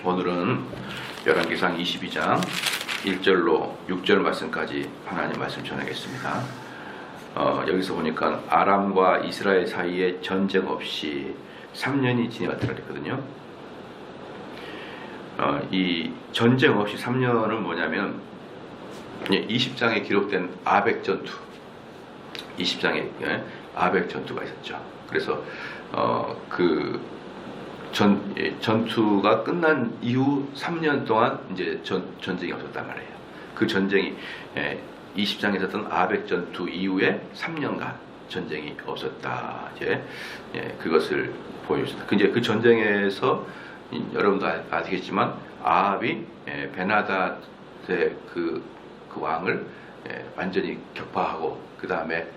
오늘은 열왕기상 22장 1절로 6절 말씀까지 하나님 말씀 전하겠습니다. 여기서 보니까 아람과 이스라엘 사이에 전쟁 없이 3년이 지나갔다고 했거든요. 이 전쟁 없이 3년은 뭐냐면 20장에 기록된 아벡 전투, 20장에 아벡 전투가 있었죠. 그래서 전투가 끝난 이후 3년 동안 이제 전쟁이 없었단 말이에요. 그 전쟁이 20장에 있었던 아벡 전투 이후에 3년간 전쟁이 없었다. 이제 그것을 보여줍니다. 이제 그 전쟁에서 여러분도 아시겠지만 아합이 베나닷의 그 왕을 완전히 격파하고 그 다음에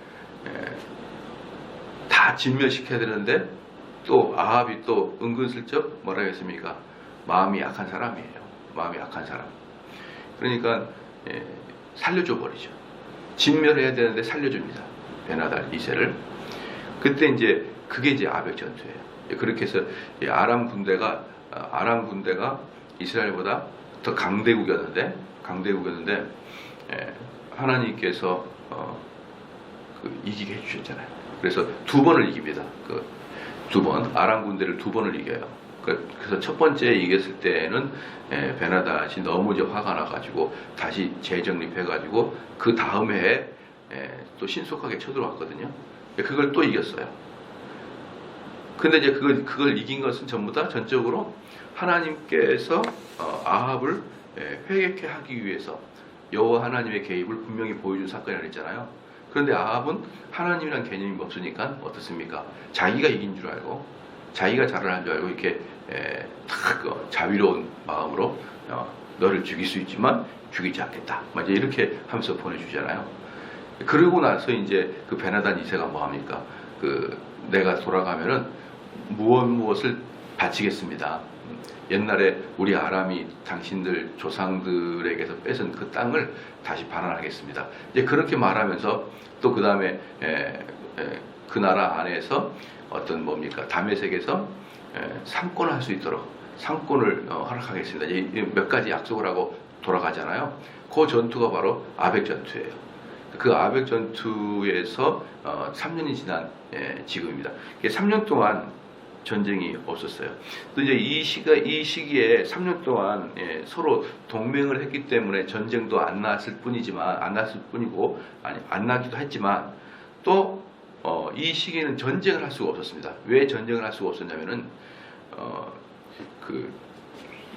다 진멸시켜야 되는데 또 아합이 또 은근슬쩍 뭐라 했습니까? 마음이 약한 사람이에요. 마음이 약한 사람. 그러니까 살려줘 버리죠. 진멸해야 되는데 살려줍니다. 베나닷 2세를. 그때 이제 그게 이제 아벡 전투예요. 그렇게 해서 아람 군대가 이스라엘보다 더 강대국이었는데 하나님께서 이기게 해주셨잖아요. 그래서 2번을 이깁니다. 두 번, 아람 군대를 2번을 이겨요. 그래서 첫 번째 이겼을 때는 베나닷이 너무 이제 화가 나가지고 다시 재정립해가지고 그 다음 해에 또 신속하게 쳐들어왔거든요. 그걸 또 이겼어요. 근데 이제 그걸 이긴 것은 전부 다 전적으로 하나님께서 아합을 회개케 하기 위해서 여호와 하나님의 개입을 분명히 보여준 사건이라고 했잖아요. 그런데 아합은 하나님이란 개념이 없으니까 어떻습니까? 자기가 이긴 줄 알고 자기가 잘하는 줄 알고 이렇게 자비로운 마음으로 너를 죽일 수 있지만 죽이지 않겠다. 이제 이렇게 하면서 보내주잖아요. 그러고 나서 이제 그 베나닷 2세가 뭐합니까? 내가 돌아가면은 무엇을 바치겠습니다. 옛날에 우리 아람이 당신들 조상들에게서 뺏은 그 땅을 다시 반환하겠습니다. 이제 그렇게 말하면서 또 그 다음에 그 나라 안에서 어떤 다메섹에서 상권을 할 수 있도록 상권을 허락하겠습니다. 이제 몇 가지 약속을 하고 돌아가잖아요. 그 전투가 바로 아벡 전투예요. 그 아벡 전투에서 3년이 지난 지금입니다. 3년 동안 전쟁이 없었어요. 또 이제 이 시기에 3년 동안 서로 동맹을 했기 때문에 전쟁도 안 났을 뿐이고 안 나기도 했지만 또 이 시기에는 전쟁을 할 수가 없었습니다. 왜 전쟁을 할 수가 없었냐면은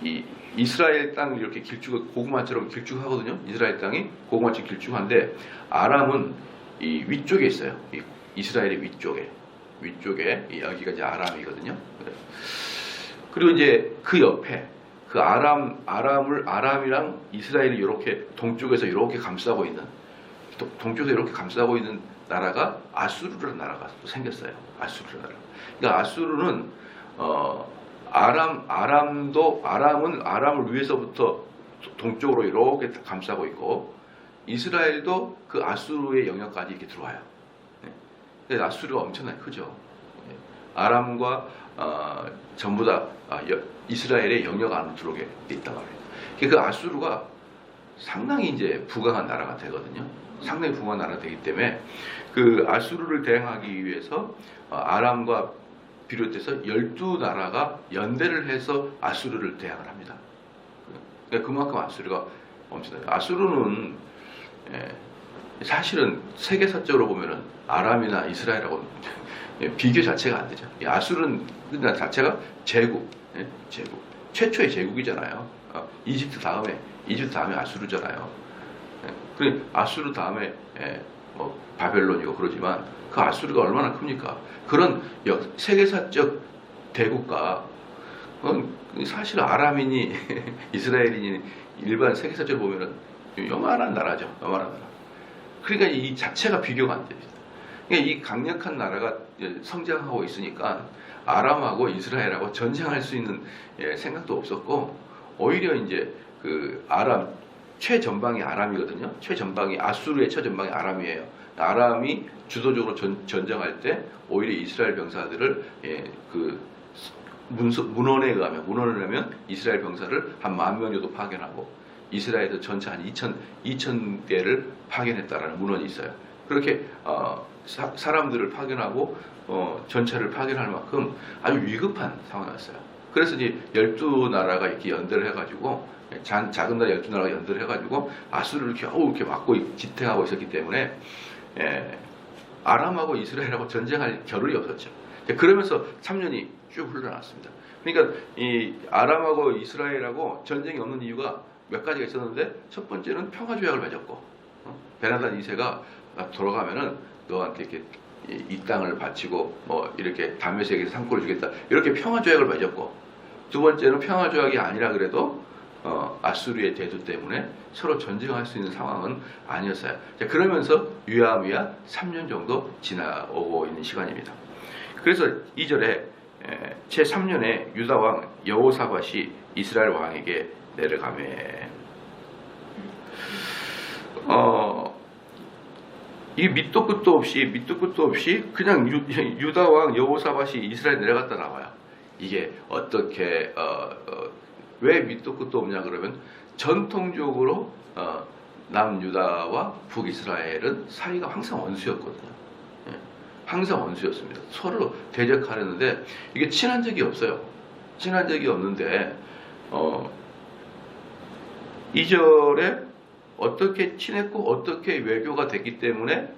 이 이스라엘 땅이 이렇게 고구마처럼 길쭉하거든요. 이스라엘 땅이 고구마처럼 길쭉한데 아람은 이 위쪽에 있어요. 이스라엘의 위쪽에 여기가 이제 아람이거든요. 그리고 이제 그 옆에 그 아람이랑 이스라엘이 이렇게 동쪽에서 이렇게 감싸고 있는 나라가 아수르라는 나라가 또 생겼어요. 아수르라는 나라. 그러니까 아수르는 아람을 위에서부터 동쪽으로 이렇게 감싸고 있고 이스라엘도 그 아수르의 영역까지 이렇게 들어와요. 아수르가 엄청나게 크죠. 아람과 전부 다 이스라엘의 영역 안으로 들어오게 있단 말이에요. 그 아수르가 상당히 이제 부강한 나라가 되거든요. 상당히 부강한 나라가 되기 때문에 그 아수르를 대항하기 위해서 아람과 비롯해서 12나라가 연대를 해서 아수르를 대항을 합니다. 그만큼 아수르가 엄청나요. 아수르는 사실은 세계사적으로 보면은 아람이나 이스라엘하고 비교 자체가 안 되죠. 아수르는 자체가 제국, 최초의 제국이잖아요. 이집트 다음에 아수르잖아요. 아수르 다음에 바벨론이고 그러지만 그 아수르가 얼마나 큽니까? 그런 세계사적 대국가 사실 아람이니 이스라엘이니 일반 세계사적으로 보면은 요만한 나라죠. 요만한 나라. 그러니까 이 자체가 비교가 안 됩니다. 그러니까 이 강력한 나라가 성장하고 있으니까 아람하고 이스라엘하고 전쟁할 수 있는 생각도 없었고 오히려 이제 그 아람 최전방이 아람이거든요. 아수르의 최전방이 아람이에요. 아람이 주도적으로 전쟁할 때 오히려 이스라엘 병사들을 문헌에 의하면 이스라엘 병사를 한 10,000명 정도 파견하고 이스라엘에서 전차 한 2,000개를 파견했다라는 문헌이 있어요. 그렇게 사람들을 파견하고 전차를 파견할 만큼 아주 위급한 상황이었어요. 그래서 이제 12나라가 이렇게 연대를 해가지고 작은 나라 12나라가 연대를 해가지고 아수르를 겨우 이렇게 막고 지탱하고 있었기 때문에 아람하고 이스라엘하고 전쟁할 겨를이 없었죠. 그러면서 3년이 쭉 흘러났습니다. 그러니까 이 아람하고 이스라엘하고 전쟁이 없는 이유가 몇 가지가 있었는데, 첫 번째는 평화 조약을 맺었고, 베나단 2세가 돌아가면은 너한테 이렇게 이 땅을 바치고 뭐 이렇게 다메섹에서 상권을 주겠다, 이렇게 평화 조약을 맺었고, 두 번째는 평화 조약이 아니라 그래도 아수르의 대두 때문에 서로 전쟁할 수 있는 상황은 아니었어요. 그러면서 유야무야 3년 정도 지나오고 있는 시간입니다. 그래서 2절에 제3년에 유다 왕 여호사밧이 이스라엘 왕에게 내려가매. 이게 밑도 끝도 없이 그냥 유다 왕 여호사밧이 이스라엘 내려갔다 나와요. 이게 어떻게 왜 밑도 끝도 없냐 그러면, 전통적으로 남유다와 북이스라엘은 사이가 항상 원수였거든요. 항상 원수였습니다. 서로 대적하려는데 이게 친한 적이 없어요. 친한 적이 없는데 2절에 어떻게 친했고 어떻게 외교가 됐기 때문에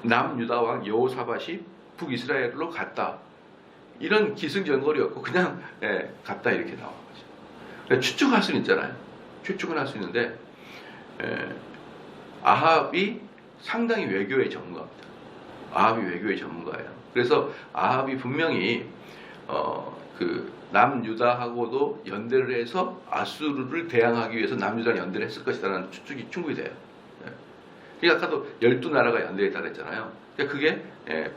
남유다 왕 여호사밧이 북이스라엘로 갔다, 이런 기승전결이었고 그냥 갔다 이렇게 나온 거죠. 그러니까 추측할 수는 있잖아요. 추측은 할 수 있는데 아합이 상당히 외교의 전문가입니다. 아합이 외교의 전문가예요. 그래서 아합이 분명히 그 남유다하고도 연대를 해서 아수르를 대항하기 위해서 남유다랑 연대를 했을 것이라는 추측이 충분히 돼요. 그러니까 아까도 12나라가 연대했다 그랬잖아요. 그러니까 그게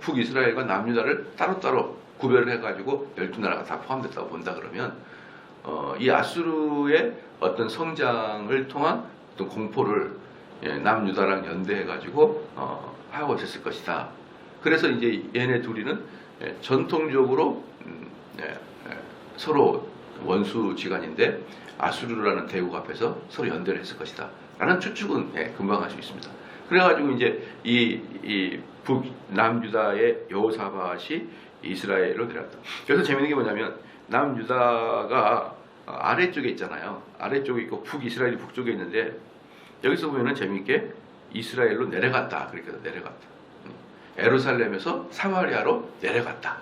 북이스라엘과 남유다를 따로따로 구별을 해가지고 12나라가 다 포함됐다고 본다 그러면 이 아수르의 어떤 성장을 통한 어떤 공포를 남유다랑 연대해가지고 하고 있었을 것이다. 그래서 이제 얘네 둘이는 전통적으로 서로 원수지간인데 아수르라는 대국 앞에서 서로 연대를 했을 것이다 라는 추측은 금방 할 수 있습니다. 그래가지고 이제 이 북남유다의 여호사밧이 이스라엘로 내려왔다. 그래서 재밌는 게 뭐냐면, 남유다가 아래쪽에 있잖아요. 아래쪽에 있고 북이스라엘이 북쪽에 있는데, 여기서 보면은 재밌게 이스라엘로 내려갔다. 그러니까 내려갔다. 예루살렘에서 사마리아로 내려갔다.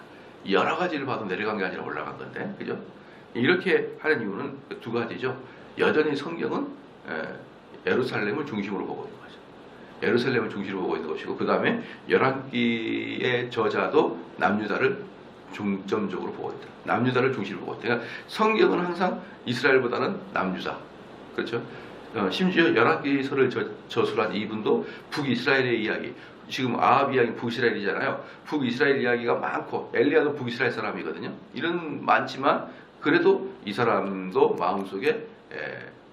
여러 가지를 봐도 내려간 게 아니라 올라간 건데, 그죠? 이렇게 하는 이유는 두 가지죠. 여전히 성경은 예루살렘을 중심으로 보고 있는 거죠. 예루살렘을 중심으로 보고 있는 것이고, 그 다음에 열왕기의 저자도 남유다를 중점적으로 보고 있다. 남유다를 중심으로 보고 있다. 그러니까 성경은 항상 이스라엘보다는 남유다. 그렇죠? 심지어 열왕기서를 저술한 이분도 북이스라엘의 이야기, 지금 아합 이야기 북이스라엘이잖아요. 북이스라엘 이야기가 많고, 엘리야도 북이스라엘 사람이거든요. 이런 많지만 그래도 이 사람도 마음속에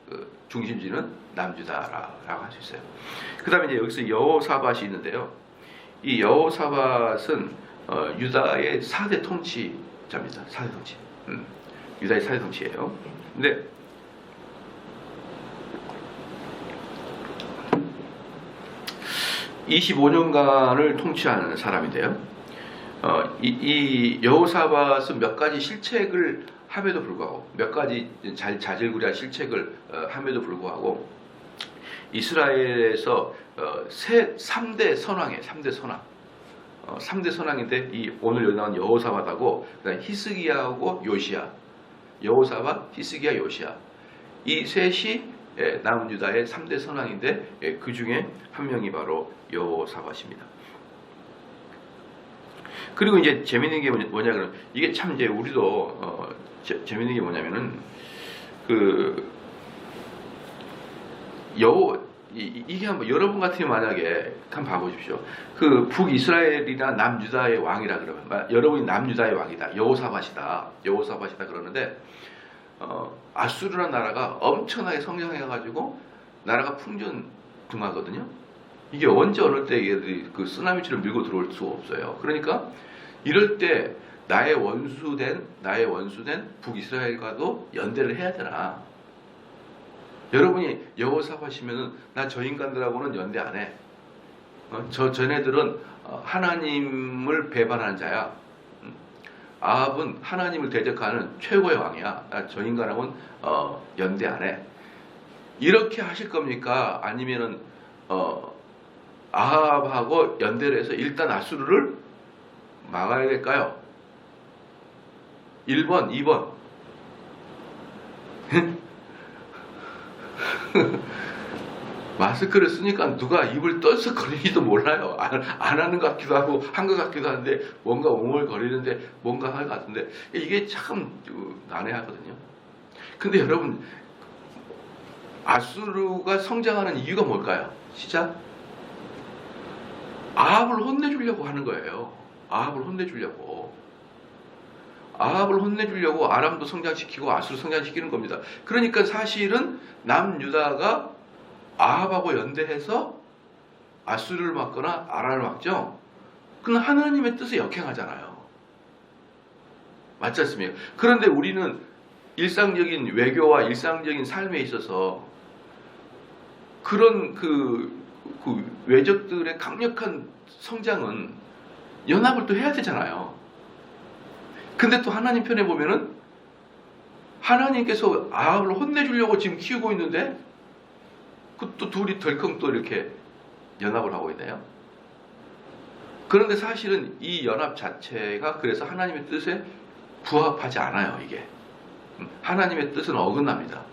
그 중심지는 남유다라고 할 수 있어요. 그 다음에 이제 여기서 여호사밧이 있는데요. 이 여호사밧은 유다의 4대 통치자입니다. 4대 통치. 유다의 4대 통치예요. 근데 25년간을 통치하는 사람인데요. 이 여호사밧은 몇 가지 실책을 함에도 불구하고, 몇 가지 자질구레한 실책을 함에도 불구하고, 이스라엘에서 3대 선왕이에요. 3대 선왕. 3대 선왕인데, 이 오늘 여기 나온 여호사밧하고, 그다음에 히스기야하고 요시야. 여호사밧, 히스기야, 요시야. 이 셋이 남유다의 3대 선왕인데, 그 중에 한 명이 바로 여호사밧입니다. 그리고 이제 재밌는 게 뭐냐 그러면, 이게 참 이제 우리도 재밌는 게 뭐냐면은, 이게 한번 여러분 같으면 만약에 한번 봐보십시오. 그 북이스라엘이나 남유다의 왕이라 그러면, 여러분이 남유다의 왕이다, 여호사밧이다 그러는데, 아수르라는 나라가 엄청나게 성장해가지고 나라가 풍전등하거든요. 이게 언제 어느 때 얘들이 그 쓰나미처럼 밀고 들어올 수가 없어요. 그러니까 이럴 때 나의 원수된 북이스라엘과도 연대를 해야 되나? 여러분이 여호사밧이면은 나 저 인간들하고는 연대 안 해. 쟤네들은 하나님을 배반하는 자야. 아합은 하나님을 대적하는 최고의 왕이야. 나 저 인간하고는 연대 안 해. 이렇게 하실 겁니까? 아니면은 아합하고 연대를 해서 일단 아수르를 막아야 될까요? 1번, 2번. 마스크를 쓰니까 누가 입을 떨썩거리지도 몰라요. 안 하는 것 같기도 하고 한 것 같기도 한데 뭔가 옹얼거리는데 뭔가 할 것 같은데 이게 참 난해하거든요. 근데 여러분, 아수르가 성장하는 이유가 뭘까요? 시작? 아합을 혼내주려고 하는 거예요. 아합을 혼내주려고 아람도 성장시키고 아수르 성장시키는 겁니다. 그러니까 사실은 남유다가 아합하고 연대해서 아수르를 막거나 아람을 막죠. 그건 하나님의 뜻에 역행하잖아요. 맞지 않습니까? 그런데 우리는 일상적인 외교와 일상적인 삶에 있어서 그런 그 외적들의 강력한 성장은 연합을 또 해야 되잖아요. 근데 또 하나님 편에 보면은 하나님께서 아합을 혼내주려고 지금 키우고 있는데 또 둘이 덜컹 또 이렇게 연합을 하고 있네요. 그런데 사실은 이 연합 자체가 그래서 하나님의 뜻에 부합하지 않아요. 이게 하나님의 뜻은 어긋납니다.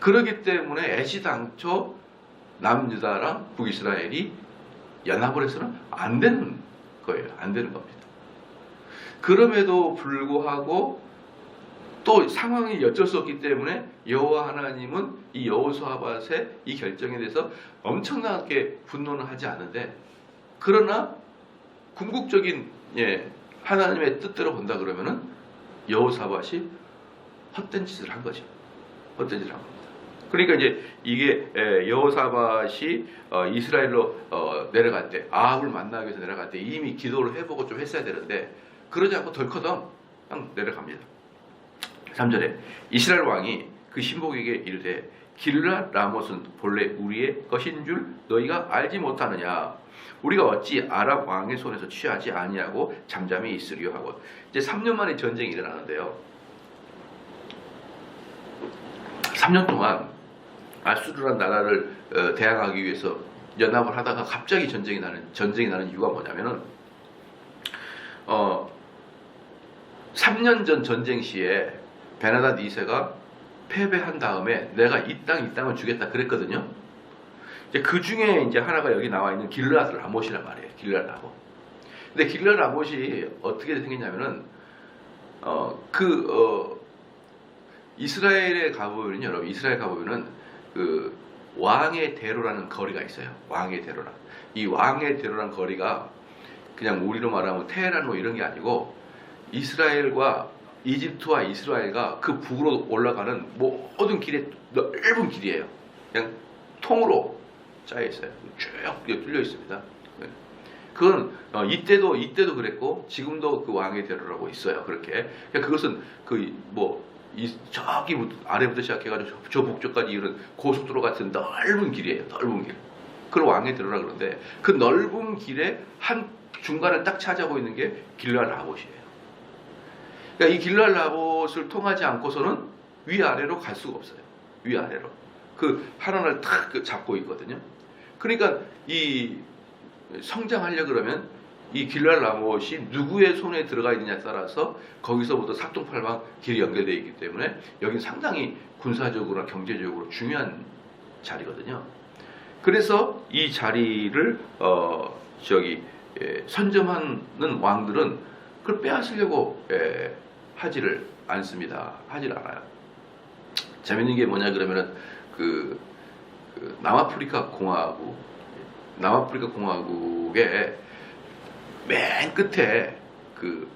그렇기 때문에 애시당초 남유다랑 북이스라엘이 연합을 해서는 안 되는 거예요. 안 되는 겁니다. 그럼에도 불구하고 또 상황이 어쩔 수 없기 때문에 여호와 하나님은 이 여호사밧의 이 결정에 대해서 엄청나게 분노는 하지 않는데, 그러나 궁극적인 하나님의 뜻대로 본다 그러면은 여호사밧이 헛된 짓을 한 거죠. 헛된 짓을 한 겁니다. 그러니까 이제 이게 여호사밧이 이스라엘로 내려갈 때, 아합을 만나기 위해서 내려갈 때 이미 기도를 해보고 좀 했어야 되는데 그러지 않고 덜커덩 그냥 내려갑니다. 3절에 이스라엘 왕이 그 신복에게 이르되 길르앗 라못은 본래 우리의 것인 줄 너희가 알지 못하느냐? 우리가 어찌 아람 왕의 손에서 취하지 아니하고 잠잠히 있으리요 하고, 이제 3년 만에 전쟁이 일어나는데요. 3년 동안 아수르란 나라를 대항하기 위해서 연합을 하다가 갑자기 전쟁이 나는 이유가 뭐냐면은 3년 전 전쟁 시에 베나닷 2세가 패배한 다음에 내가 이 땅을 주겠다 그랬거든요. 이제 그 중에 이제 하나가 여기 나와 있는 길르앗 라못이란 말이에요. 길르앗 라못. 근데 길르앗 라못이 어떻게 생겼냐면은 이스라엘에 가보면요, 여러분, 이스라엘 가보면은 그 왕의 대로라는 거리가 있어요. 왕의 대로라. 이 왕의 대로라는 거리가 그냥 우리로 말하면 테헤란 뭐 이런 게 아니고 이스라엘과 이집트와 이스라엘과 그 북으로 올라가는 모든 길에 넓은 길이에요. 그냥 통으로 짜여 있어요. 쭉 뚫려 있습니다. 그건 이때도 그랬고 지금도 그 왕의 대로라고 있어요. 그렇게. 그러니까 그것은 저기 아래부터 시작해가지고 저 북쪽까지 이르는 고속도로 같은 넓은 길이에요. 넓은 길. 그걸 왕의 대로라 그러는데 그 넓은 길에 한 중간을 딱 차지하고 있는 게 길르앗 라못이에요. 그러니까 이 길르앗 라못을 통하지 않고서는 위아래로 갈 수가 없어요. 위아래로. 그 하나를 탁 잡고 있거든요. 그러니까 이 성장하려고 그러면 이 길르앗 라못이 누구의 손에 들어가 있느냐에 따라서 거기서부터 삭동팔방 길이 연결되어 있기 때문에 여기는 상당히 군사적으로나 경제적으로 중요한 자리거든요. 그래서 이 자리를 선점하는 왕들은 그걸 빼앗으려고 하지를 않습니다. 하질 않아요. 재밌는 게 뭐냐 그러면은 그 남아프리카 공화국의 맨 끝에 그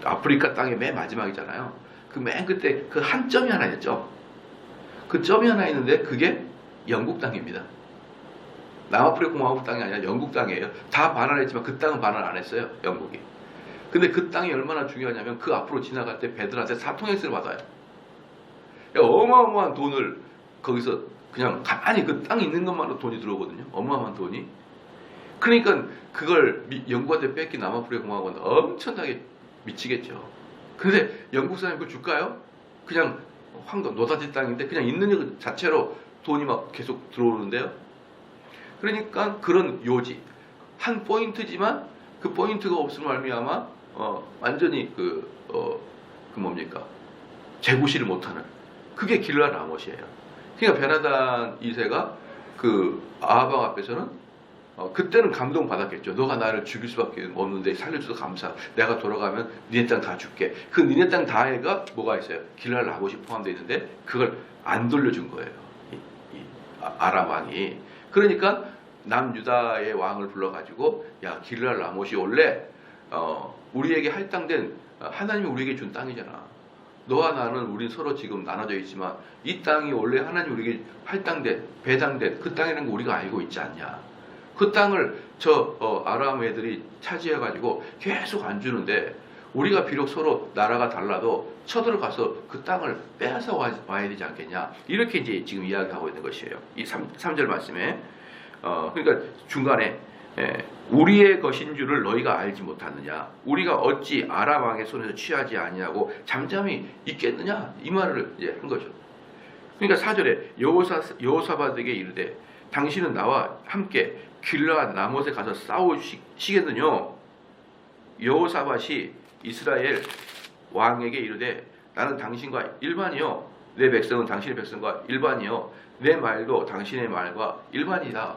아프리카 땅의 맨 마지막이잖아요. 그 맨 끝에 그 한 점이 하나 있죠. 그 점이 하나 있는데 그게 영국 땅입니다. 남아프리카 공화국 땅이 아니라 영국 땅이에요. 다 반환했지만 그 땅은 반환 안 했어요. 영국이. 근데 그 땅이 얼마나 중요하냐면 그 앞으로 지나갈 때 배들한테 사통행세를 받아요. 어마어마한 돈을 거기서 그냥 가만히 그 땅이 있는 것만으로 돈이 들어오거든요. 어마어마한 돈이. 그러니까 그걸 영국한테 뺏긴 남아프리카 공화국은 엄청나게 미치겠죠. 근데 영국 사람이 그걸 줄까요? 그냥 황금 노다지 땅인데 그냥 있는 것 자체로 돈이 막 계속 들어오는데요. 그러니까 그런 요지 한 포인트지만 그 포인트가 없으면 말미암아 완전히 그 뭡니까 재구시를 못하는 그게 길라 라못이에요. 그러니까 베나단 2세가 그 아하방 앞에서는 그때는 감동 받았겠죠. 너가 나를 죽일 수밖에 없는데 살려줘서 감사. 내가 돌아가면 니네 땅 다 줄게. 그 니네 땅 다해가 뭐가 있어요? 길라 라못이 포함되어 있는데 그걸 안 돌려준 거예요. 아람 왕이. 그러니까 남유다의 왕을 불러가지고 야 길라 라못이 원래 우리에게 할당된 하나님이 우리에게 준 땅이잖아. 너와 나는 우린 서로 지금 나눠져 있지만 이 땅이 원래 하나님 우리에게 할당된 배당된 그 땅이라는 거 우리가 알고 있지 않냐. 그 땅을 아람 애들이 차지해가지고 계속 안 주는데 우리가 비록 서로 나라가 달라도 쳐들어가서 그 땅을 빼앗아 와야 되지 않겠냐. 이렇게 이제 지금 이야기하고 있는 것이에요. 이 3절 말씀에 그러니까 중간에 우리의 것인 줄을 너희가 알지 못하느냐. 우리가 어찌 아람 왕의 손에서 취하지 아니하고 잠잠히 있겠느냐. 이 말을 이제 한 거죠. 그러니까 4절에 여호사밧에게 이르되 당신은 나와 함께 길르앗 라못에 가서 싸우시겠느냐. 여호사밧이 이스라엘 왕에게 이르되 나는 당신과 일반이요 내 백성은 당신의 백성과 일반이요 내 말도 당신의 말과 일반이다.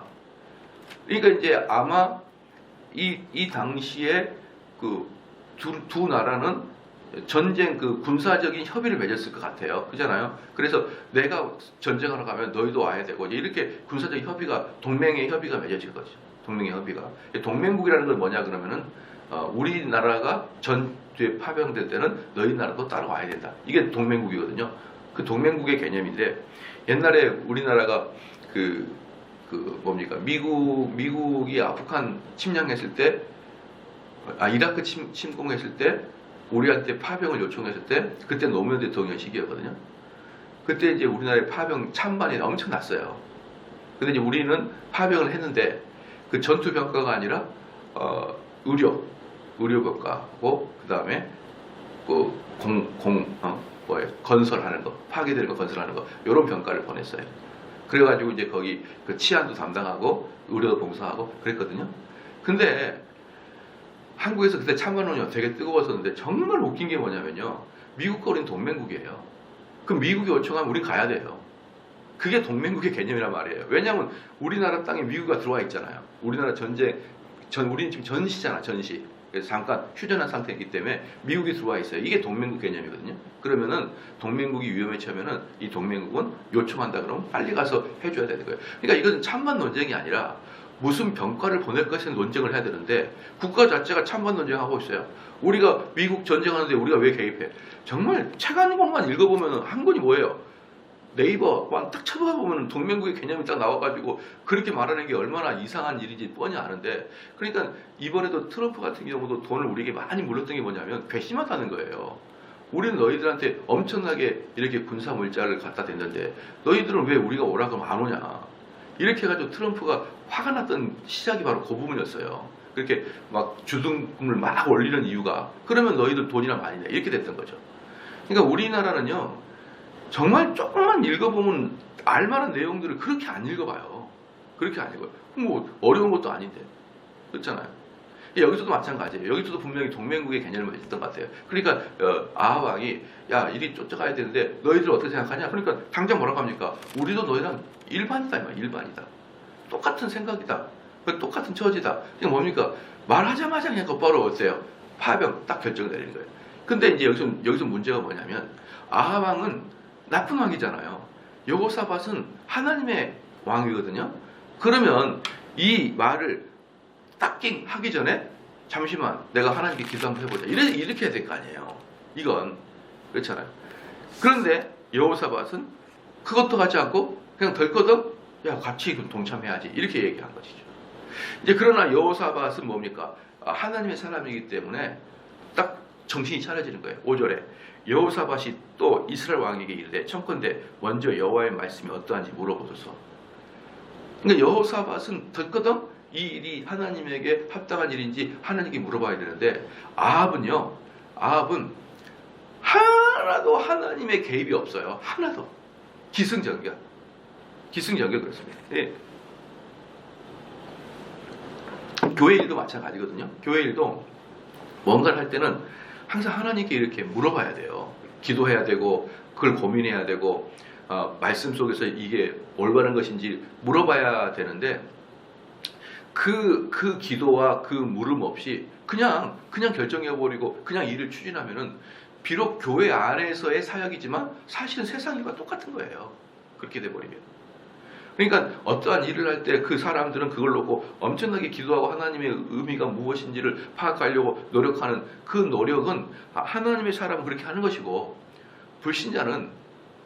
그러니까 이제 아마 이 당시에 그 두 나라는 전쟁 그 군사적인 협의를 맺었을 것 같아요. 그잖아요. 그래서 내가 전쟁하러 가면 너희도 와야 되고 이렇게 군사적 협의가 동맹의 협의가 맺어질 거죠. 동맹의 협의가. 동맹국이라는 건 뭐냐 그러면은 우리나라가 전투에 파병될 때는 너희 나라도 따라와야 된다. 이게 동맹국이거든요. 그 동맹국의 개념인데 옛날에 우리나라가 뭡니까 미국이 아프간 침략했을 때 이라크 침공했을 때 우리한테 파병을 요청했을 때 그때 노무현 대통령 시기였거든요. 그때 이제 우리나라의 파병 찬반이 엄청 났어요. 근데 이제 우리는 파병을 했는데 그 전투 병가가 아니라 의료 병가고 그 다음에 그 건설하는 거 파괴되는 거 건설하는 거 이런 병가를 보냈어요. 그래가지고 이제 거기 그 치안도 담당하고 의료도 봉사하고 그랬거든요. 근데 한국에서 그때 참관원이 되게 뜨거웠었는데 정말 웃긴 게 뭐냐면요. 미국과 우리는 동맹국이에요. 그럼 미국이 요청하면 우리 가야 돼요. 그게 동맹국의 개념이란 말이에요. 왜냐하면 우리나라 땅에 미국이 들어와 있잖아요. 우리나라 우리는 지금 전시잖아, 전시. 그래서 잠깐 휴전한 상태이기 때문에 미국이 들어와 있어요. 이게 동맹국 개념이거든요. 그러면은 동맹국이 위험에 처하면은 이 동맹국은 요청한다 그러면 빨리 가서 해줘야 되는 거예요. 그러니까 이것은 찬반 논쟁이 아니라 무슨 병가를 보낼 것에 논쟁을 해야 되는데 국가 자체가 찬반 논쟁하고 있어요. 우리가 미국 전쟁하는데 우리가 왜 개입해? 정말 책 한 권만 읽어보면 한 권이 뭐예요? 네이버만 딱 쳐다보면 동맹국의 개념이 딱 나와가지고 그렇게 말하는 게 얼마나 이상한 일인지 뻔히 아는데 그러니까 이번에도 트럼프 같은 경우도 돈을 우리에게 많이 물었던 게 뭐냐면 괘씸하다는 거예요. 우리는 너희들한테 엄청나게 이렇게 군사 물자를 갖다 댔는데 너희들은 왜 우리가 오라 그러면 안 오냐. 이렇게 해가지고 트럼프가 화가 났던 시작이 바로 그 부분이었어요. 그렇게 막 주둔금을 막 올리는 이유가 그러면 너희들 돈이나 많이 내 이렇게 됐던 거죠. 그러니까 우리나라는요 정말 조금만 읽어보면 알만한 내용들을 그렇게 안 읽어봐요. 그렇게 안 읽어요. 뭐 어려운 것도 아닌데 그렇잖아요. 여기서도 마찬가지예요. 여기서도 분명히 동맹국의 개념을 맺었던 것 같아요. 그러니까 아하방이 야 이리 쫓아가야 되는데 너희들 어떻게 생각하냐? 그러니까 당장 뭐라고 합니까? 우리도 너희랑 일반이다. 일반이다. 똑같은 생각이다. 똑같은 처지다. 이게 뭡니까? 말하자마자 그냥 곧바로 어때요? 파병 딱 결정 내리는 거예요. 근데 이제 여기서 문제가 뭐냐면 아하방은 나쁜 왕이잖아요. 여호사밧은 하나님의 왕이거든요. 그러면 이 말을 딱킹 하기 전에 잠시만 내가 하나님께 기도 한번 해보자. 이렇게 해야 될 거 아니에요. 이건 그렇잖아요. 그런데 여호사밧은 그것도 하지 않고 그냥 덜커덕 야 같이 동참해야지 이렇게 얘기한 것이죠. 이제 그러나 여호사밧은 뭡니까? 하나님의 사람이기 때문에 정신이 차려지는 거예요. 5절에 여호사밧이 또 이스라엘 왕에게 이르되 청컨대 먼저 여호와의 말씀이 어떠한지 물어보소서. 그러니까 여호사밧은 듣거든 이 일이 하나님에게 합당한 일인지 하나님께 물어봐야 되는데 아합은 하나도 하나님의 개입이 없어요. 하나도. 기승전결 그렇습니다. 예. 교회 일도 마찬가지거든요. 교회 일도 뭔가를 할 때는 항상 하나님께 이렇게 물어봐야 돼요. 기도해야 되고 그걸 고민해야 되고 말씀 속에서 이게 올바른 것인지 물어봐야 되는데 그 기도와 그 물음 없이 그냥 결정해버리고 그냥 일을 추진하면은 비록 교회 안에서의 사역이지만 사실은 세상 일과 똑같은 거예요. 그렇게 돼버리면. 그러니까 어떠한 일을 할 때 그 사람들은 그걸 놓고 엄청나게 기도하고 하나님의 의미가 무엇인지를 파악하려고 노력하는 그 노력은 하나님의 사람은 그렇게 하는 것이고 불신자는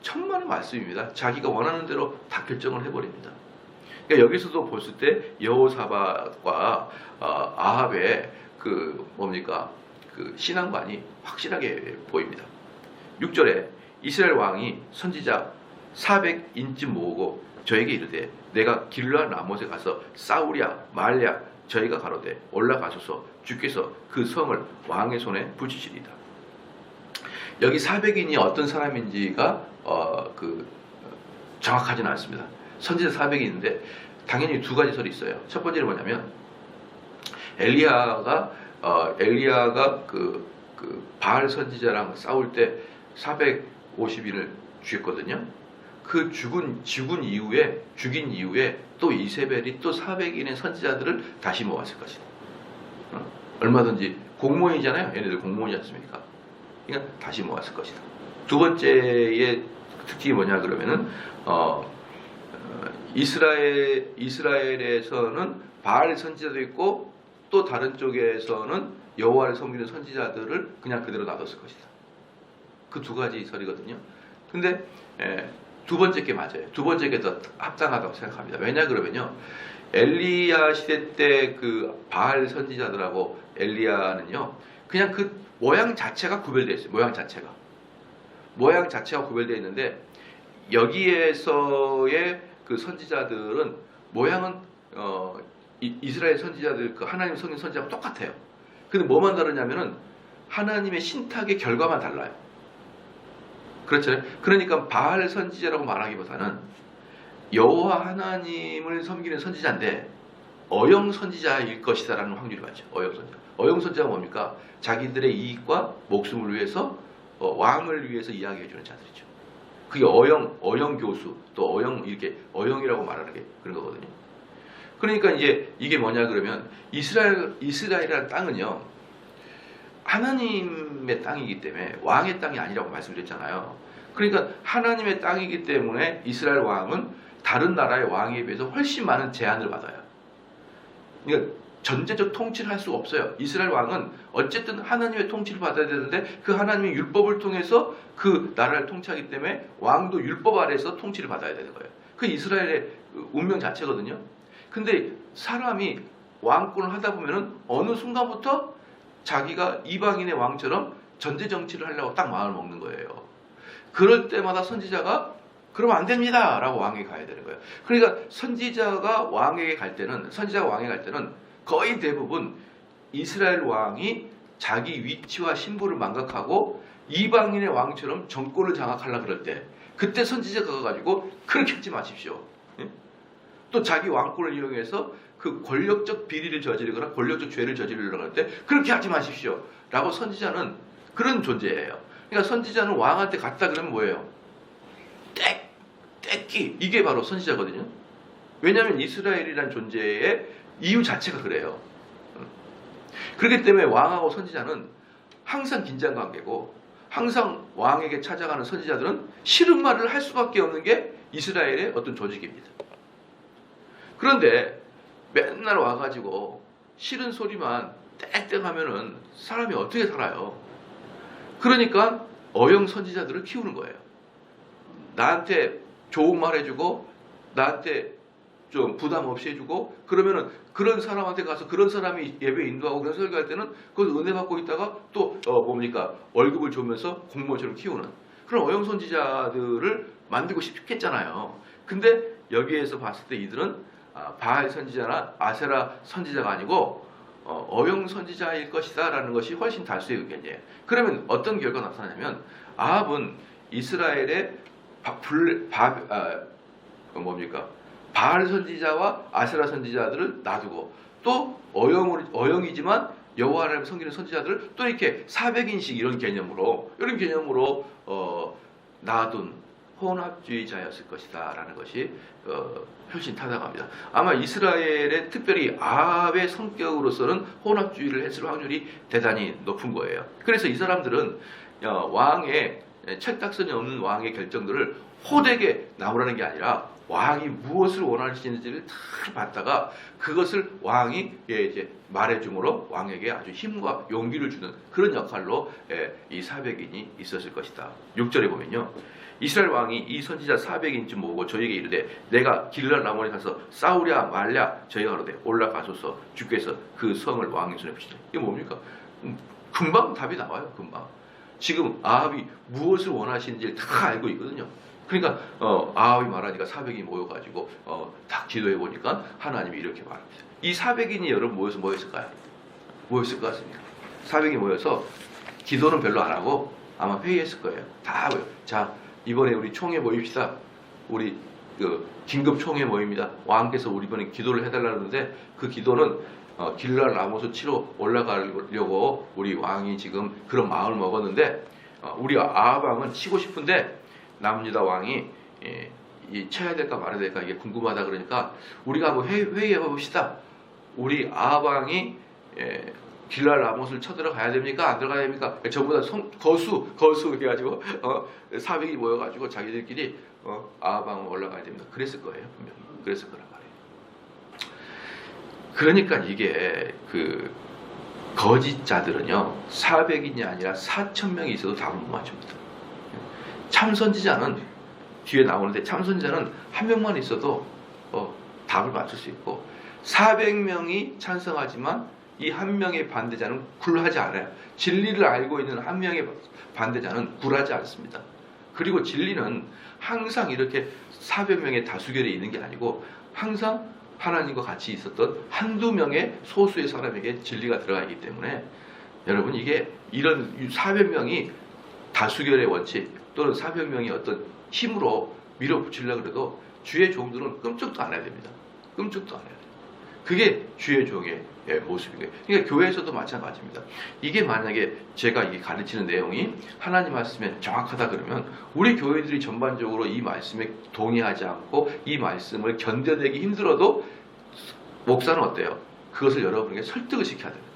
천만의 말씀입니다. 자기가 원하는 대로 다 결정을 해버립니다. 그러니까 여기서도 봤을 때 여호사밧과 아합의 그 신앙관이 확실하게 보입니다. 6절에 이스라엘 왕이 선지자 400인쯤 모으고 저에게 이르되 내가 길르앗 라못에 가서 싸우랴 말랴 저희가 가로되 올라가소서 주께서 그 성을 왕의 손에 붙이시리다. 여기 400인이 어떤 사람인지가 정확하지는 않습니다. 선지자 400인인데 당연히 두 가지 설이 있어요. 첫 번째는 뭐냐면 엘리야가 그 바알 선지자랑 싸울 때 450인을 죽였거든요. 그 죽인 이후에 또 이세벨이 또 400인의 선지자들을 다시 모았을 것이다. 얼마든지 공무원이잖아요. 얘네들 공무원이지 않습니까? 그러니까 다시 모았을 것이다. 두 번째의 특징이 뭐냐 그러면은 이스라엘에서는 바알 선지자도 있고 또 다른 쪽에서는 여호와를 섬기는 선지자들을 그냥 그대로 놔뒀을 것이다. 그 두 가지 설이거든요. 근데 두 번째 게 맞아요. 두 번째 게 더 합당하다고 생각합니다. 왜냐 그러면요. 엘리야 시대 때 그 바알 선지자들하고 엘리야는요. 그냥 그 모양 자체가 구별되어 있어요. 모양 자체가 구별되어 있는데 여기에서의 그 선지자들은 모양은 이스라엘 선지자들 그 하나님 성경 선지자하고 똑같아요. 근데 뭐만 다르냐면은 하나님의 신탁의 결과만 달라요. 그렇잖아요. 그러니까 바알 선지자라고 말하기보다는 여호와 하나님을 섬기는 선지자인데 어영 선지자일 것이다라는 확률이 많죠. 어영 선지자가 뭡니까? 자기들의 이익과 목숨을 위해서 왕을 위해서 이야기해주는 자들이죠. 그게 어영 교수 또 어영이라고 말하는 게 그런 거거든요. 그러니까 이제 이게 뭐냐 그러면 이스라엘이라는 땅은요 하나님의 땅이기 때문에 왕의 땅이 아니라고 말씀드렸잖아요. 그러니까 하나님의 땅이기 때문에 이스라엘 왕은 다른 나라의 왕에 비해서 훨씬 많은 제한을 받아요. 그러니까 전제적 통치를 할 수가 없어요. 이스라엘 왕은 어쨌든 하나님의 통치를 받아야 되는데 그 하나님의 율법을 통해서 그 나라를 통치하기 때문에 왕도 율법 아래에서 통치를 받아야 되는 거예요. 그 이스라엘의 운명 자체거든요. 근데 사람이 왕권을 하다 보면은 어느 순간부터 자기가 이방인의 왕처럼 전제 정치를 하려고 딱 마음을 먹는 거예요. 그럴 때마다 선지자가 그러면 안 됩니다 라고 왕에게 가야 되는 거예요. 그러니까 선지자가 왕에게 갈 때는 거의 대부분 이스라엘 왕이 자기 위치와 신분을 망각하고 이방인의 왕처럼 정권을 장악하려고 그럴 때 그때 선지자가 가가지고 그렇게 하지 마십시오. 또 자기 왕권을 이용해서 그 권력적 비리를 저지르거나 권력적 죄를 저지르려고 할 때 그렇게 하지 마십시오 라고 선지자는 그런 존재예요. 그러니까 선지자는 왕한테 갔다 그러면 뭐예요? 떼끼 이게 바로 선지자거든요. 왜냐하면 이스라엘이라는 존재의 이유 자체가 그래요. 그렇기 때문에 왕하고 선지자는 항상 긴장관계고 항상 왕에게 찾아가는 선지자들은 싫은 말을 할 수밖에 없는 게 이스라엘의 어떤 조직입니다. 그런데 맨날 와가지고 싫은 소리만 땡땡 하면은 사람이 어떻게 살아요? 그러니까 어영 선지자들을 키우는 거예요. 나한테 좋은 말 해주고 나한테 좀 부담 없이 해주고, 그러면은 그런 사람한테 가서 그런 사람이 예배 인도하고 그런 설교할 때는 그걸 은혜 받고 있다가 또 뭡니까, 월급을 주면서 공무원처럼 키우는 그런 어영 선지자들을 만들고 싶겠잖아요. 근데 여기에서 봤을 때 이들은 바알 선지자나 아세라 선지자가 아니고 어영 선지자일 것이다 라는 것이 훨씬 다수의 의견이에요. 그러면 어떤 결과가 나타나냐면, 아합은 이스라엘의 바알 선지자와 아세라 선지자들을 놔두고, 또 어영이지만 여호와 하나님을 섬기는 선지자들을 또 이렇게 400인씩 이런 개념으로 놔둔 혼합주의자였을 것이다 라는 것이 훨씬 타당합니다. 아마 이스라엘의 특별히 아합의 성격으로서는 혼합주의를 했을 확률이 대단히 높은 거예요. 그래서 이 사람들은 왕의 철딱선이 없는 왕의 결정들을 호되게 나오라는 게 아니라 왕이 무엇을 원하시는지를 다 봤다가 그것을 왕이 이제 말해줌으로 왕에게 아주 힘과 용기를 주는 그런 역할로 이 400인이 있었을 것이다. 6절에 보면요, 이스라엘 왕이 이 선지자 400인쯤 모으고 저에게 이르되, 내가 길랄 라몬에 가서 싸우랴 말랴. 저희가 그러되 올라가소서, 주께서 그 성을 왕의 손에 붙이시되. 이게 뭡니까? 금방 답이 나와요. 금방. 지금 아합이 무엇을 원하시는지를 다 알고 있거든요. 그러니까 아합이 말하니까 400인이 모여가지고 딱 기도해 보니까 하나님이 이렇게 말합니다. 이 400인이 여러분 모여서 뭐 했을까요? 뭐였을 것 같습니까? 400인이 모여서 기도는 별로 안 하고 아마 회의했을 거예요. 다 모여. 자, 이번에 우리 총회 모입시다. 우리 긴급 총회 모입니다. 왕께서 우리 이번에 기도를 해달라는데, 그 기도는 길랄 라모스 치러 올라가려고 우리 왕이 지금 그런 마음을 먹었는데, 우리 아합 왕은 치고 싶은데 남유다 왕이 쳐야 될까 말아야 될까 이게 궁금하다 그러니까, 우리가 한번 회의해 봅시다. 우리 아합 왕이 길랄 라못을 쳐들어가야 됩니까? 안 들어가야 됩니까? 저보다 거수 해가지고 400이 모여가지고 자기들끼리 아합 왕은 올라가야 됩니다. 그랬을 거예요. 분명히 그랬을 거란 말이에요. 그러니까 이게 거짓자들은요, 400인이 아니라 4,000명이 있어도 답을 못 맞춥니다. 참선지자는 뒤에 나오는데, 참선지자는 한 명만 있어도 답을 맞출 수 있고, 400명이 찬성하지만 이 한 명의 반대자는 굴하지 않아요. 진리를 알고 있는 한 명의 반대자는 굴하지 않습니다. 그리고 진리는 항상 이렇게 400명의 다수결에 있는 게 아니고, 항상 하나님과 같이 있었던 한두 명의 소수의 사람에게 진리가 들어가 있기 때문에, 여러분, 이게 이런 400명이 다수결의 원칙 또는 400명이 어떤 힘으로 밀어붙이려고 해도 주의 종들은 끔찍도 안 해야 됩니다. 끔찍도 안 해야 돼요. 그게 주의 종의 모습인 거예요. 그러니까 교회에서도 마찬가지입니다. 이게 만약에 제가 이게 가르치는 내용이 하나님 말씀에 정확하다 그러면, 우리 교회들이 전반적으로 이 말씀에 동의하지 않고 이 말씀을 견뎌내기 힘들어도 목사는 어때요? 그것을 여러분에게 설득을 시켜야 됩니다.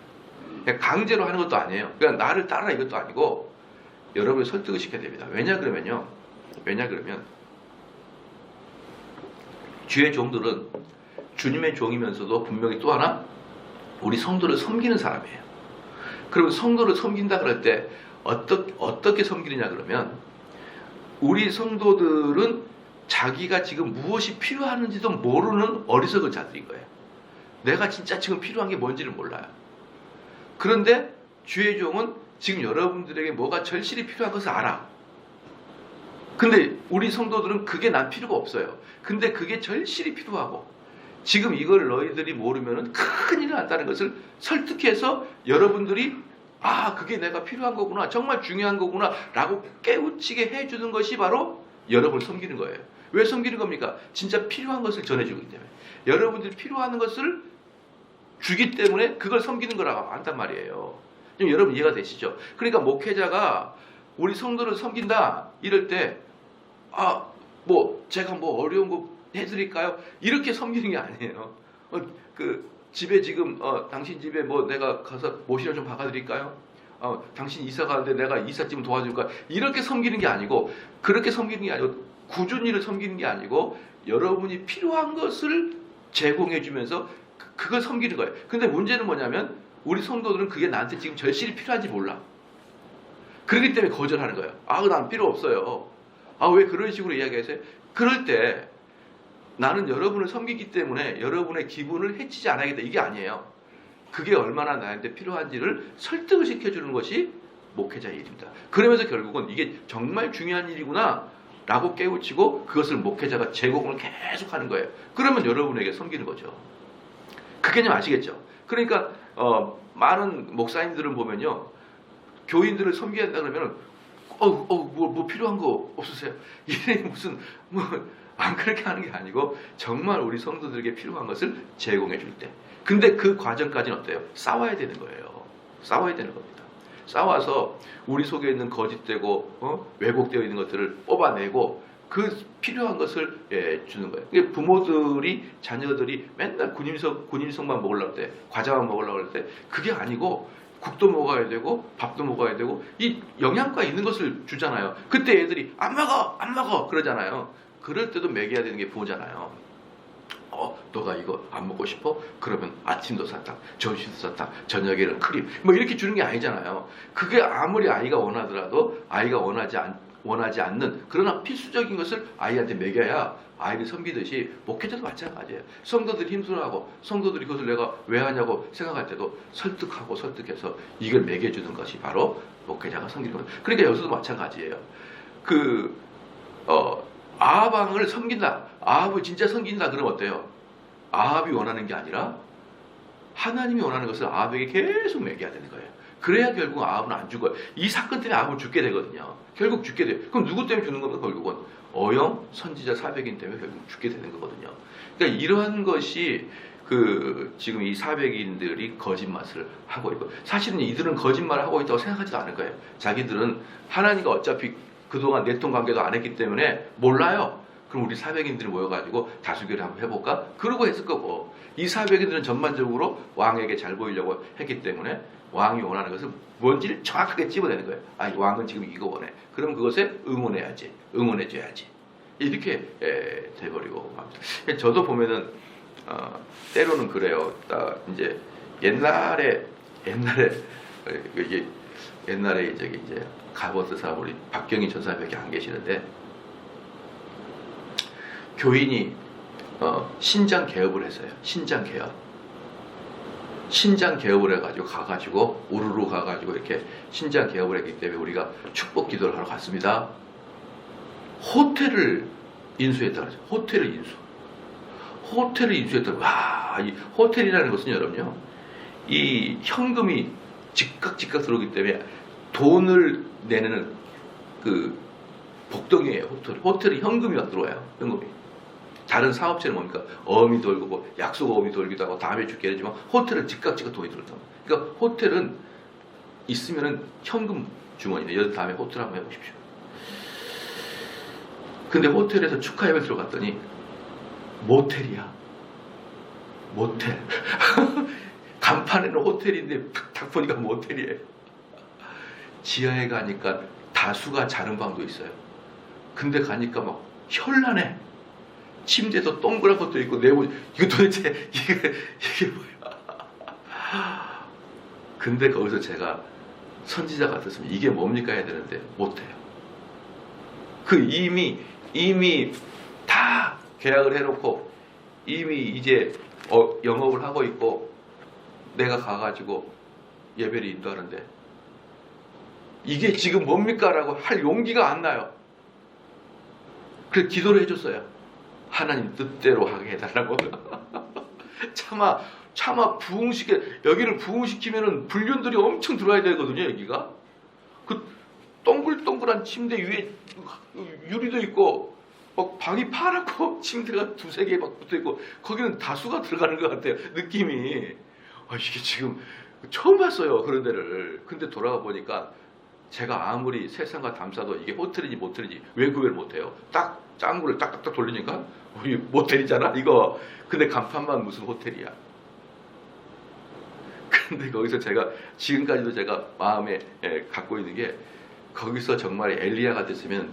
그냥 강제로 하는 것도 아니에요. 그냥 나를 따라 이것도 아니고 여러분을 설득을 시켜야 됩니다. 왜냐 그러면 주의 종들은 주님의 종이면서도 분명히 또 하나 우리 성도를 섬기는 사람이에요. 그리고 성도를 섬긴다 그럴 때 어떻게 섬기느냐 그러면, 우리 성도들은 자기가 지금 무엇이 필요하는지도 모르는 어리석은 자들인 거예요. 내가 진짜 지금 필요한 게 뭔지를 몰라요. 그런데 주의 종은 지금 여러분들에게 뭐가 절실히 필요한 것을 알아. 근데 우리 성도들은 그게 난 필요가 없어요. 근데 그게 절실히 필요하고, 지금 이걸 너희들이 모르면 큰일이 난다는 것을 설득해서 여러분들이 그게 내가 필요한 거구나, 정말 중요한 거구나 라고 깨우치게 해주는 것이 바로 여러분을 섬기는 거예요. 왜 섬기는 겁니까? 진짜 필요한 것을 전해주기 때문에. 여러분들이 필요한 것을 주기 때문에 그걸 섬기는 거라고 한단 말이에요. 지금 여러분 이해가 되시죠? 그러니까 목회자가 우리 성도를 섬긴다 이럴 때 제가 어려운 거 해드릴까요? 이렇게 섬기는 게 아니에요. 집에 지금 당신 집에 내가 가서 모시를 좀 박아드릴까요? 당신 이사 가는데 내가 이삿짐 좀 도와줄까? 이렇게 섬기는 게 아니고, 그렇게 섬기는 게 아니고, 꾸준히를 섬기는 게 아니고, 여러분이 필요한 것을 제공해주면서 그걸 섬기는 거예요. 근데 문제는 뭐냐면, 우리 성도들은 그게 나한테 지금 절실히 필요한지 몰라. 그렇기 때문에 거절하는 거예요. 난 필요 없어요. 왜 그런 식으로 이야기하세요? 그럴 때 나는 여러분을 섬기기 때문에 여러분의 기분을 해치지 않아야겠다. 이게 아니에요. 그게 얼마나 나한테 필요한지를 설득을 시켜주는 것이 목회자의 일입니다. 그러면서 결국은 이게 정말 중요한 일이구나 라고 깨우치고 그것을 목회자가 제공을 계속 하는 거예요. 그러면 여러분에게 섬기는 거죠. 그 개념 아시겠죠? 그러니까 많은 목사님들을 보면요, 교인들을 섬겨야 한다 그러면 뭐 필요한 거 없으세요? 이게 무슨 안 그렇게 하는 게 아니고 정말 우리 성도들에게 필요한 것을 제공해 줄 때. 근데 그 과정까지는 어때요? 싸워야 되는 거예요. 싸워야 되는 겁니다. 싸워서 우리 속에 있는 거짓되고 왜곡되어 있는 것들을 뽑아내고 그 필요한 것을 주는 거예요. 부모들이 자녀들이 맨날 군인석만 먹으려고 할 때, 과자만 먹으려고 할 때 그게 아니고 국도 먹어야 되고 밥도 먹어야 되고 이 영양가 있는 것을 주잖아요. 그때 애들이 안 먹어 그러잖아요. 그럴 때도 먹여야 되는 게 부모잖아요. 너가 이거 안 먹고 싶어? 그러면 아침도 사탕, 점심도 사탕, 저녁에는 크림 뭐 이렇게 주는 게 아니잖아요. 그게 아무리 아이가 원하더라도 아이가 원하지 않는 그러나 필수적인 것을 아이한테 먹여야 아이를 섬기듯이 목회자도 마찬가지예요. 성도들이 힘들어하고 성도들이 그것을 내가 왜 하냐고 생각할 때도 설득해서 이걸 먹여주는 것이 바로 목회자가 섬기는 거예요. 그러니까 여기서도 마찬가지예요. 아합왕을 섬긴다. 아합을 진짜 섬긴다 그러면 어때요? 아합이 원하는 게 아니라 하나님이 원하는 것을 아합에게 계속 먹여야 되는 거예요. 그래야 결국 아합은 안 죽어요. 이 사건 때문에 아합은 죽게 되거든요. 결국 죽게 돼요. 그럼 누구 때문에 죽는 겁니까? 결국은 어영 선지자 400인 때문에 결국 죽게 되는 거거든요. 그러니까 이러한 것이 지금 이 400인들이 거짓말을 하고 있고, 사실은 이들은 거짓말을 하고 있다고 생각하지도 않을 거예요. 자기들은 하나님과 어차피 그동안 내통 관계도 안 했기 때문에 몰라요. 그럼 우리 400인들이 모여가지고 다수결을 한번 해볼까? 그러고 했을 거고, 이 400인들은 전반적으로 왕에게 잘 보이려고 했기 때문에 왕이 원하는 것을 뭔지를 정확하게 집어내는 거예요. 왕은 지금 이거 원해. 그럼 그것에 응원해줘야지. 이렇게 돼버리고 합니다. 저도 보면은 때로는 그래요. 이제 옛날에 이제 가버드 사람 우리 박경희 전사님밖에 안 계시는데, 교인이 신장 개업을 했어요. 신장 개업을 해가지고 가가지고 우르르 가가지고 이렇게 신장 개업을 했기 때문에 우리가 축복 기도를 하러 갔습니다. 호텔을 인수했다 그러죠. 호텔을 인수했다고. 이 호텔이라는 것은 여러분요, 이 현금이 즉각 들어오기 때문에 돈을 내는 그 복덩이에요. 호텔이 현금이 막 들어와요. 현금이. 다른 사업체는 뭡니까? 어음이 돌고 약속 어음이 돌기도 하고 다음에 줄게 되지만 호텔은 즉각 돈이 들어온다. 그러니까 호텔은 있으면은 현금 주머니네. 여기 다음에 호텔 한번 해보십시오. 근데 호텔에서 축하 예배 들어갔더니 모텔이야. 모텔. 간판에는 호텔인데 딱 보니까 모텔이에요. 지하에 가니까 다수가 자는 방도 있어요. 근데 가니까 막 현란해. 침대도 동그란 것도 있고 이거 도대체 이게 뭐야? 근데 거기서 제가 선지자 같았으면 이게 뭡니까 해야 되는데 못해요. 이미 다 계약을 해놓고 이미 이제 영업을 하고 있고 내가 가가지고 예배를 인도하는데 이게 지금 뭡니까? 라고 할 용기가 안 나요. 그래서 기도를 해줬어요. 하나님 뜻대로 하게 해달라고. 차마 여기를 부흥시키면은 불륜들이 엄청 들어와야 되거든요. 여기가 그 동글동글한 침대 위에 유리도 있고 막 방이 파랗고 침대가 두세 개 막 붙어 있고 거기는 다수가 들어가는 것 같아요. 느낌이. 이게 지금 처음 봤어요. 그런 데를. 근데 돌아가 보니까 제가 아무리 세상과 담사도 이게 호텔인지 모텔인지 왜 구별을 못해요. 딱 짱구를 딱딱딱 돌리니까 우리 모텔이잖아 이거. 근데 간판만 무슨 호텔이야. 근데 거기서 제가 지금까지도 제가 마음에 갖고 있는 게, 거기서 정말 엘리야 같았으면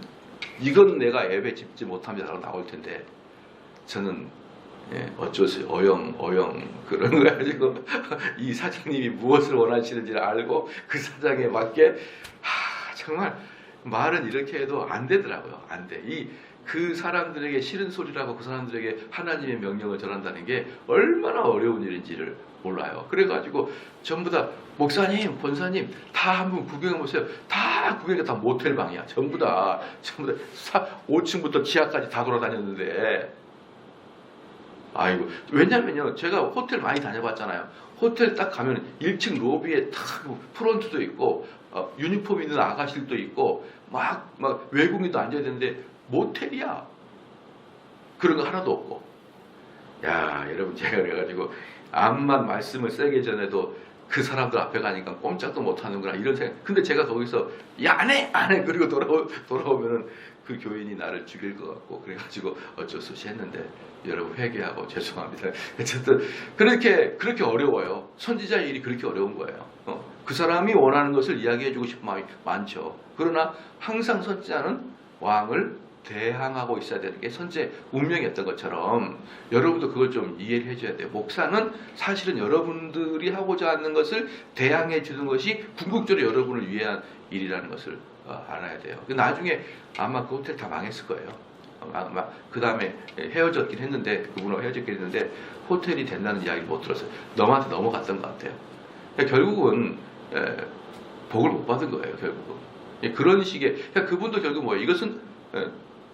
이건 내가 예배 집지 못합니다 라고 나올 텐데, 저는 어쩔 수 어영 그런 거 가지고 이 사장님이 무엇을 원하시는지를 알고 그 사장에 맞게 정말 말은 이렇게 해도 안 되더라고요. 안 돼. 그 사람들에게 싫은 소리라고 그 사람들에게 하나님의 명령을 전한다는 게 얼마나 어려운 일인지를 몰라요. 그래가지고 전부 다 목사님, 권사님 다 한번 구경해 보세요. 다 구경해 다 모텔 방이야. 전부 다 5층부터 지하까지 다 돌아다녔는데 아이고 왜냐면요 제가 호텔 많이 다녀봤잖아요. 호텔 딱 가면 1층 로비에 딱 프론트도 있고 유니폼 있는 아가씨들도 있고 막 외국인도 앉아야 되는데 모텔이야. 그런 거 하나도 없고. 야 여러분 제가 그래가지고 암만 말씀을 세게 전해도 그 사람들 앞에 가니까 꼼짝도 못하는구나 이런 생각. 근데 제가 거기서 야 안 해 그리고 돌아오면은 그 교인이 나를 죽일 것 같고 그래가지고 어쩔 수 없이 했는데 여러분 회개하고 죄송합니다. 어쨌든 그렇게 어려워요. 선지자의 일이 그렇게 어려운 거예요. 그 사람이 원하는 것을 이야기해주고 싶은 마음이 많죠. 그러나 항상 선지자는 왕을 대항하고 있어야 되는 게 선지의 운명이었던 것처럼 여러분도 그걸 좀 이해를 해줘야 돼요. 목사는 사실은 여러분들이 하고자 하는 것을 대항해 주는 것이 궁극적으로 여러분을 위한 일이라는 것을 알아야 돼요. 나중에 아마 그 호텔 다 망했을 거예요. 아마 그 다음에 헤어졌긴 했는데 그분하고 헤어졌긴 했는데 호텔이 된다는 이야기를 못 들었어요. 넘어한테 넘어갔던 것 같아요. 결국은 복을 못 받은 거예요. 결국은 그런 식의 그분도 결국 뭐예요? 이것은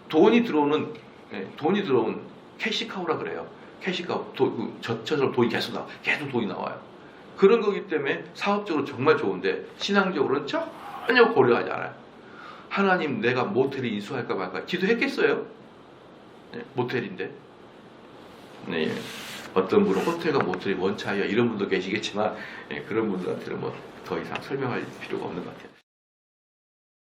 돈이 들어오는 캐시카우라 그래요. 캐시카우 저처럼 돈이 계속 돈이 나와요. 그런 거기 때문에 사업적으로 정말 좋은데 신앙적으로는 전혀 고려하지 않아요. 하나님 내가 모텔에 인수할까 말까 기도했겠어요? 모텔인데. 네. 어떤 분은 호텔과 모텔이 뭔 차이야 이런 분도 계시겠지만 그런 분들한테는 뭐 더 이상 설명할 필요가 없는 것 같아요.